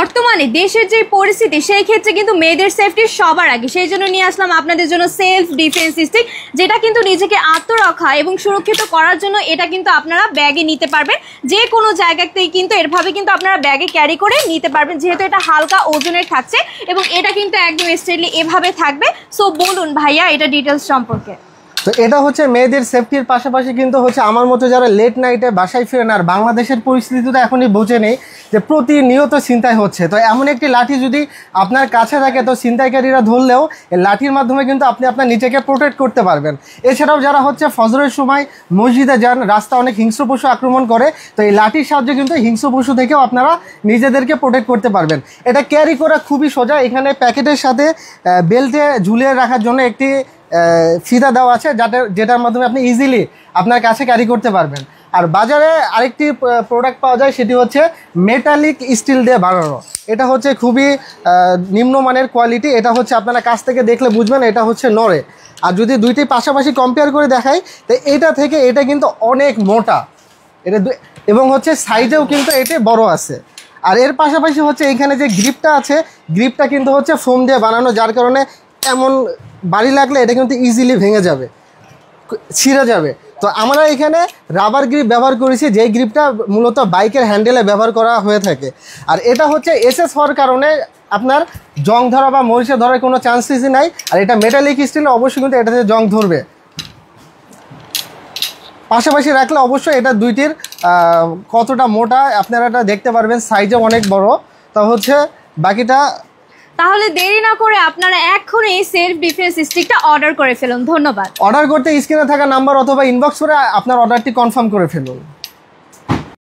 বর্তমানে দেশের যে পরিস্থিতি সেই ক্ষেত্রে কিন্তু মেয়েদের সেফটি সবার আগে, সেই জন্য নিয়ে আসলাম আপনাদের জন্য সেলফ ডিফেন্স স্টিক, যেটা কিন্তু নিজেকে আত্মরক্ষা এবং সুরক্ষিত করার জন্য এটা কিন্তু আপনারা ব্যাগে নিতে পারবেন। যে কোনো জায়গাতেই কিন্তু এরভাবে কিন্তু আপনারা ব্যাগে ক্যারি করে নিতে পারবেন, যেহেতু এটা হালকা ওজনের থাকছে এবং এটা কিন্তু একদম স্ট্রেটলি এভাবে থাকবে। সো বলুন ভাইয়া এটা ডিটেলস সম্পর্কে। তো এটা হচ্ছে মেয়েদের সেফটির পাশাপাশি কিন্তু হচ্ছে আমার মতো যারা লেট নাইটে বাসায় ফিরেন, আর বাংলাদেশের পরিস্থিতি তো এখনই বুঝে নেই যে প্রতিনিয়ত ছিনতাই হচ্ছে, তো এমন একটি লাঠি যদি আপনার কাছে থাকে তো ছিনতাইকারীরা ধরলেও এই লাঠির মাধ্যমে কিন্তু আপনি আপনার নিজেকে প্রোটেক্ট করতে পারবেন। এছাড়াও যারা হচ্ছে ফজরের সময় মসজিদে যান, রাস্তা অনেক হিংস্র পশু আক্রমণ করে, তো এই লাঠির সাহায্যে কিন্তু হিংস্র পশু থেকেও আপনারা নিজেদেরকে প্রোটেক্ট করতে পারবেন। এটা ক্যারি করা খুবই সোজা। এখানে প্যাকেটের সাথে বেল্টে ঝুলিয়ে রাখার জন্য একটি ফিতা দেওয়া আছে, যেটার মাধ্যমে আপনি ইজিলি আপনার কাছে ক্যারি করতে পারবেন। আর বাজারে আরেকটি প্রোডাক্ট পাওয়া যায়, সেটি হচ্ছে মেটালিক স্টিল দিয়ে বানানো। এটা হচ্ছে খুবই নিম্নমানের কোয়ালিটি। এটা হচ্ছে আপনারা কাছ থেকে দেখলে বুঝবেন এটা হচ্ছে নড়ে। আর যদি দুইটি পাশাপাশি কম্পেয়ার করে দেখাই তো এটা থেকে এটা কিন্তু অনেক মোটা, এটা এবং হচ্ছে সাইজেও কিন্তু এটা বড় আছে। আর এর পাশাপাশি হচ্ছে এখানে যে গ্রিপটা আছে, গ্রিপটা কিন্তু হচ্ছে ফোম দিয়ে বানানো, যার কারণে এমন বাড়ি লাগলে এটা কিন্তু ইজিলি ভেঙে যাবে, ছিঁড়ে যাবে। তো আমরা এখানে রাবার গ্রিপ ব্যবহার করেছি, যেই গ্রিপটা মূলত বাইকের হ্যান্ডেলে ব্যবহার করা হয়ে থাকে। আর এটা হচ্ছে এসএস হওয়ার কারণে আপনার জং ধরা বা মরিচে ধরার কোনো চান্সেসই নাই। আর এটা মেটালিক স্টিলে অবশ্যই কিন্তু এটাতে জং ধরবে। পাশাপাশি রাখলে অবশ্যই এটা দুইটির কতটা মোটা আপনারা এটা দেখতে পারবেন, সাইজে অনেক বড়। তা হচ্ছে বাকিটা, তাহলে দেরি না করে আপনারা এখনই সেলফ ডিফেন্স স্টিকটা অর্ডার করে ফেলুন। ধন্যবাদ। অর্ডার করতে স্ক্রিনে থাকা নাম্বার অথবা ইনবক্স করে আপনার অর্ডারটি কনফার্ম করে ফেলুন।